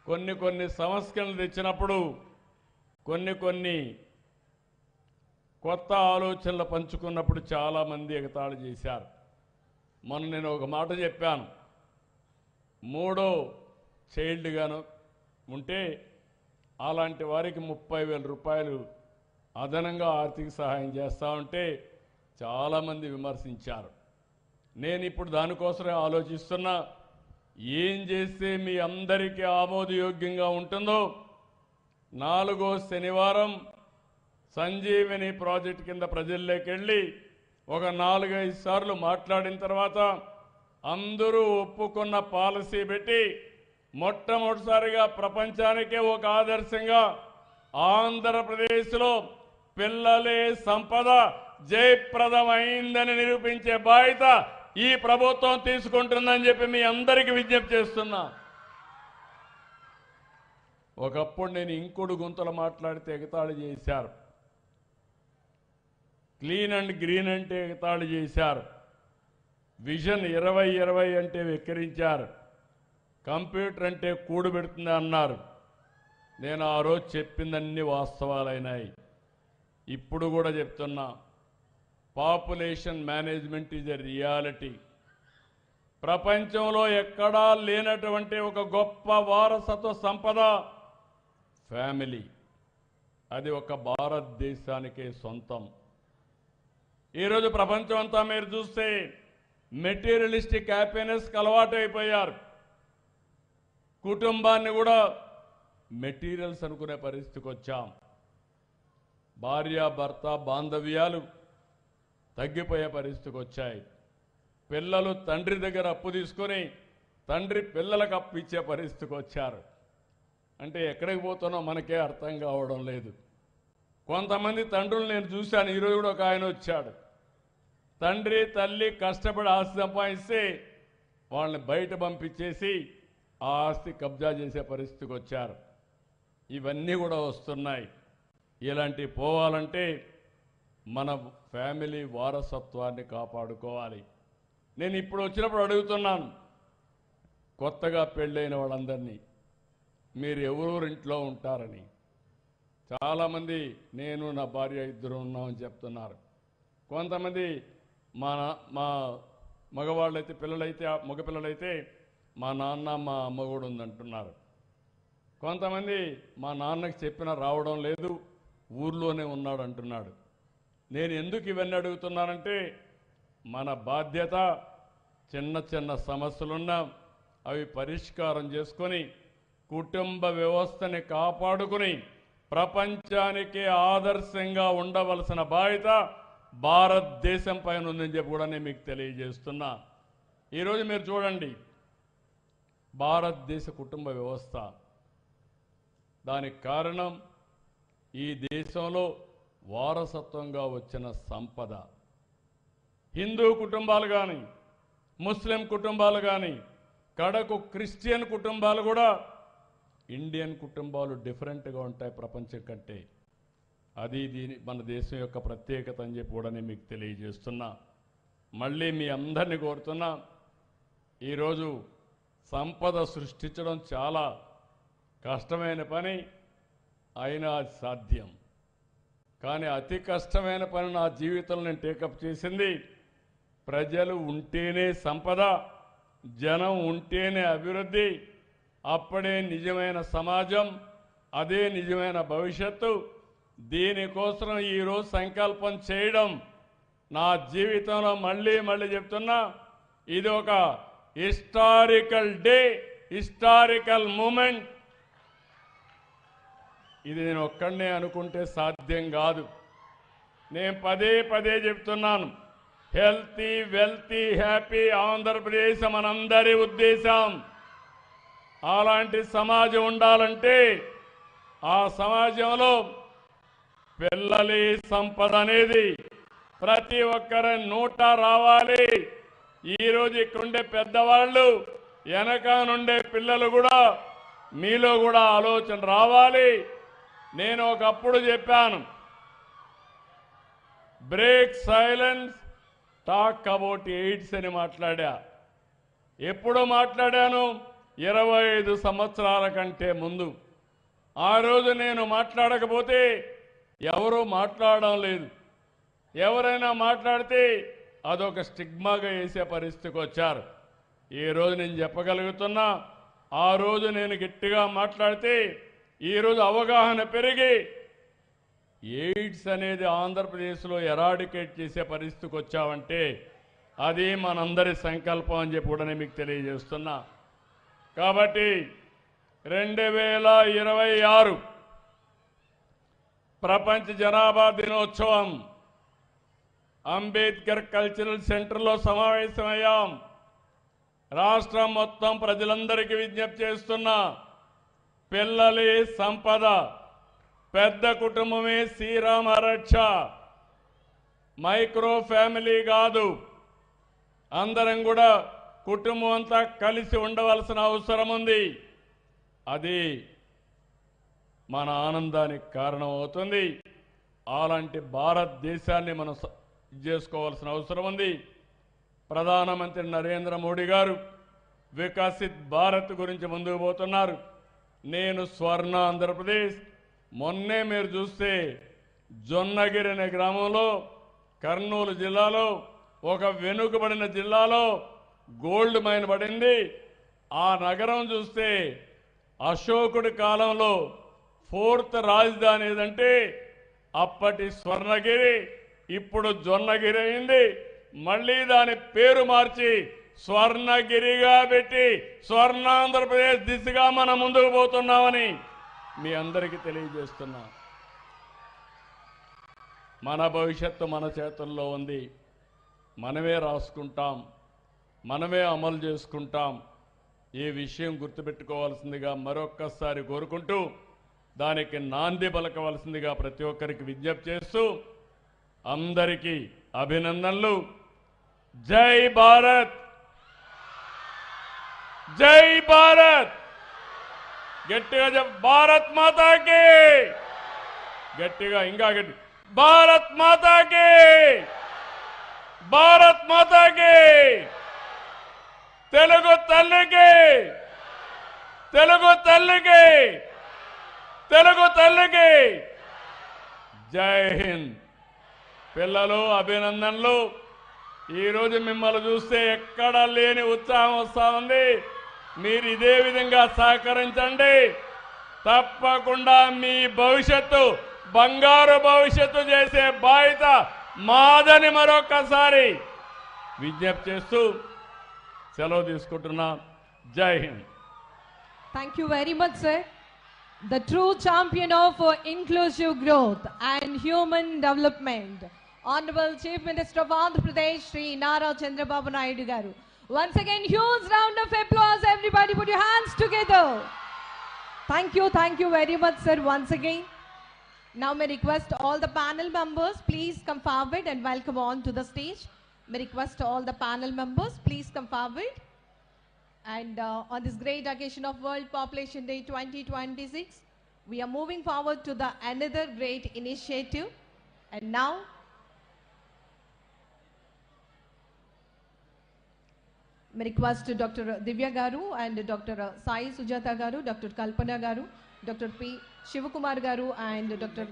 కొన్ని సమస్యలు తెచ్చినప్పుడు కొన్ని కొత్త ఆలోచనలు పంచుకున్నప్పుడు చాలామంది ఎగతాళి చేశారు. మొన్న నేను ఒక మాట చెప్పాను, మూడో చైల్డ్గాను ఉంటే అలాంటి వారికి 30,000 రూపాయలు అదనంగా ఆర్థిక సహాయం చేస్తా ఉంటే చాలామంది విమర్శించారు. నేను ఇప్పుడు దానికోసమే ఆలోచిస్తున్నా, ఏం చేస్తే మీ అందరికీ ఆమోదయోగ్యంగా ఉంటుందో 4వ శనివారం సంజీవని ప్రాజెక్ట్ కింద ప్రజల్లోకి వెళ్ళి ఒక 4-5 సార్లు మాట్లాడిన తర్వాత అందరూ ఒప్పుకున్న పాలసీ పెట్టి మొట్టమొదటిసారిగా ప్రపంచానికే ఒక ఆదర్శంగా ఆంధ్రప్రదేశ్లో పిల్లలే సంపద జయప్రదమైందని నిరూపించే బాధ్యత ఈ ప్రభుత్వం తీసుకుంటుందని చెప్పి మీ అందరికీ విజ్ఞప్తి చేస్తున్నా. ఒకప్పుడు నేను ఇంకుడు గుంతలు మాట్లాడితే ఎగతాళి చేశారు, క్లీన్ అండ్ గ్రీన్ అంటే ఎగతాళి చేశారు, విజన్ 2020 అంటే వెక్కిరించారు, కంప్యూటర్ అంటే కూడుబెడుతుంది అన్నారు. నేను ఆ రోజు చెప్పిందన్నీ వాస్తవాలైనాయి. ఇప్పుడు కూడా చెప్తున్నా, population management is a reality. ప్రపంచంలో ఎక్కడా లేనటువంటి ఒక గొప్ప వారసత్వ సంపద ఫ్యామిలీ. అది ఒక భారతదేశానికే సొంతం. ఈరోజు ప్రపంచం అంతా మీరు చూస్తే మెటీరియలిస్టిక్ హ్యాపీనెస్కి అలవాటు అయిపోయారు. కుటుంబాన్ని కూడా మెటీరియల్స్ అనుకునే పరిస్థితికి వచ్చాం. భార్యాభర్త బాంధవ్యాలు తగ్గిపోయే పరిస్థితికి వచ్చాయి. పిల్లలు తండ్రి దగ్గర అప్పు తీసుకొని తండ్రి పిల్లలకు అప్పు ఇచ్చే పరిస్థితికి వచ్చారు. అంటే ఎక్కడికి పోతున్నా మనకే అర్థం కావడం లేదు. కొంతమంది తండ్రులు నేను చూశాను, ఈరోజు కూడా ఒక ఆయన వచ్చాడు, తండ్రి తల్లి కష్టపడి ఆస్తి సంపాదిస్తే వాళ్ళని బయట పంపించేసి ఆ ఆస్తి కబ్జా చేసే పరిస్థితికి వచ్చారు. ఇవన్నీ కూడా వస్తున్నాయి. ఇలాంటివి పోవాలంటే మన ఫ్యామిలీ వారసత్వాన్ని కాపాడుకోవాలి. నేను ఇప్పుడు వచ్చినప్పుడు అడుగుతున్నాను, కొత్తగా పెళ్ళైన వాళ్ళందరినీ మీరు ఎవరెవరింట్లో ఉంటారని. చాలామంది నేను నా భార్య ఇద్దరు ఉన్నామని చెప్తున్నారు. కొంతమంది మా మగవాళ్ళైతే పిల్లలైతే మగపిల్లలైతే మా నాన్న మా అమ్మ కూడా ఉందంటున్నారు. కొంతమంది మా నాన్నకి చెప్పినా రావడం లేదు, ఊర్లోనే ఉన్నాడు అంటున్నాడు. నేను ఎందుకు ఇవన్నీ అడుగుతున్నానంటే మన బాధ్యత చిన్న చిన్న సమస్యలున్నా అవి పరిష్కారం చేసుకొని కుటుంబ వ్యవస్థని కాపాడుకుని ప్రపంచానికి ఆదర్శంగా ఉండవలసిన బాధ్యత భారతదేశం పైన ఉందని చెప్పి కూడా నేను మీకు తెలియజేస్తున్నా. ఈరోజు మీరు చూడండి, భారతదేశ కుటుంబ వ్యవస్థ, దానికి కారణం ఈ దేశంలో వారసత్వంగా వచ్చిన సంపద. హిందూ కుటుంబాలు కానీ ముస్లిం కుటుంబాలు కానీ కడకు క్రిస్టియన్ కుటుంబాలు కూడా ఇండియన్ కుటుంబాలు డిఫరెంట్గా ఉంటాయి ప్రపంచం కంటే. అది మన దేశం యొక్క ప్రత్యేకత అని చెప్పి కూడా నేను మీకు తెలియజేస్తున్నా. మళ్ళీ మీ అందరినీ కోరుతున్నా, ఈరోజు సంపద సృష్టించడం చాలా కష్టమైన పని, అయినా అది సాధ్యం. కానీ అతి కష్టమైన పని నా జీవితంలో నేను టేకప్ చేసింది, ప్రజలు ఉంటేనే సంపద, జనం ఉంటేనే అభివృద్ధి, అప్పుడే నిజమైన సమాజం, అదే నిజమైన భవిష్యత్తు. దీనికోసం ఈరోజు సంకల్పం చేయడం నా జీవితంలో మళ్ళీ చెప్తున్నా, ఇది ఒక హిస్టారికల్ డే, హిస్టారికల్ మూమెంట్. ఇది నేను ఒక్కడనే అనుకుంటే సాధ్యం కాదు. నేను పదే చెప్తున్నాను, హెల్తీ వెల్తీ హ్యాపీ ఆంధ్రప్రదేశ్ మనందరి ఉద్దేశం. అలాంటి సమాజం ఉండాలంటే ఆ సమాజంలో పిల్లలే సంపద అనేది ప్రతి ఒక్కరి నోట రావాలి. ఈరోజు ఇక్కడుండే పెద్దవాళ్ళు, వెనక నుండే పిల్లలు కూడా మీలో కూడా ఆలోచన రావాలి. నేను ఒకప్పుడు చెప్పాను, break silence, talk about AIDS అని మాట్లాడా. ఎప్పుడు మాట్లాడాను? 25 సంవత్సరాల కంటే ముందు. ఆ రోజు నేను మాట్లాడకపోతే ఎవరూ మాట్లాడడం లేదు. ఎవరైనా మాట్లాడితే అదొక స్టిగ్మాగా వేసే పరిస్థితికి వచ్చారు. ఈ రోజు నేను చెప్పగలుగుతున్నా, ఆ రోజు నేను గట్టిగా మాట్లాడితే ఈరోజు అవగాహన పెరిగి ఎయిడ్స్ అనేది ఆంధ్రప్రదేశ్లో ఎరాడికేట్ చేసే పరిస్థితికి వచ్చామంటే అది మనందరి సంకల్పం అని చెప్పి కూడా నేను మీకు తెలియజేస్తున్నా. కాబట్టి 2026 ప్రపంచ జనాభా దినోత్సవం అంబేద్కర్ కల్చరల్ సెంటర్లో సమావేశమయ్యాం. రాష్ట్రం మొత్తం ప్రజలందరికీ విజ్ఞప్తి చేస్తున్నా, పిల్లలే సంపద, పెద్ద కుటుంబమే శ్రీరామ రక్ష, మైక్రో ఫ్యామిలీ కాదు. అందరం కూడా కుటుంబం అంతా కలిసి ఉండవలసిన అవసరం ఉంది. అది మన ఆనందానికి కారణం అవుతుంది. అలాంటి భారతదేశాన్ని మనం చేసుకోవాల్సిన అవసరం ఉంది. ప్రధానమంత్రి నరేంద్ర మోడీ గారు వికసిత్ భారత్ గురించి ముందుకు పోతున్నారు. నేను స్వర్ణ ఆంధ్రప్రదేశ్, మొన్నే మీరు చూస్తే జొన్నగిరి అనే గ్రామంలో కర్నూలు జిల్లాలో ఒక వెనుకబడిన జిల్లాలో గోల్డ్ మైన్ పడింది. ఆ నగరం చూస్తే అశోకుడి కాలంలో 4th రాజధాని ఏదంటే అప్పటి స్వర్ణగిరి, ఇప్పుడు జొన్నగిరి అయింది. మళ్ళీ దాని పేరు మార్చి స్వర్ణగిరిగా పెట్టి స్వర్ణాంధ్రప్రదేశ్ దిశగా మనం ముందుకు పోతున్నామని మీ అందరికీ తెలియజేస్తున్నా. మన భవిష్యత్తు మన చేతుల్లో ఉంది. మనమే రాసుకుంటాం, మనమే అమలు చేసుకుంటాం. ఈ విషయం గుర్తుపెట్టుకోవాల్సిందిగా మరొక్కసారి కోరుకుంటూ దానికి నాంది పలకవలసిందిగా ప్రతి ఒక్కరికి విజ్ఞప్తి చేస్తూ అందరికీ అభినందనలు. జై భారత్, జై భారత్. గట్టిగా చెప్ప, భారత్ మాతాకి. గట్టిగా, ఇంకా గట్టి, భారత్ మాతాకి, భారత్ మాతాకి. తెలుగు తల్లికి, తెలుగు తల్లికి, తెలుగు తల్లికి జై హింద్. పిల్లలు అభినందనలు. ఈరోజు మిమ్మల్ని చూస్తే ఎక్కడా లేని ఉత్సాహం వస్తూ ఉంది. మీరు ఇదే విధంగా సహకరించండి. తప్పకుండా మీ భవిష్యత్తు బంగారు భవిష్యత్తు చేసే బాధ్యత మాదని మరొకసారి విజ్ఞప్తి చేస్తూ సెలవు తీసుకుంటున్నా. జై Hind. Thank you very much, sir. The true champion of inclusive growth and human development, Honorable Chief Minister of Andhra Pradesh, Shri Nara Chandrababu Naidu Garu. Once again, huge round of applause. Everybody put your hands together. Thank you very much, sir, once again. Now may request all the panel members, please come forward and welcome on to the stage. May request all the panel members, please come forward. And on this great occasion of World Population Day 2026, we are moving forward to the another great initiative. And now, may request Dr. Divya Garu and Dr. Sai Sujata Garu, Dr. Kalpana Garu, Dr. P. Shivakumar Garu and Dr.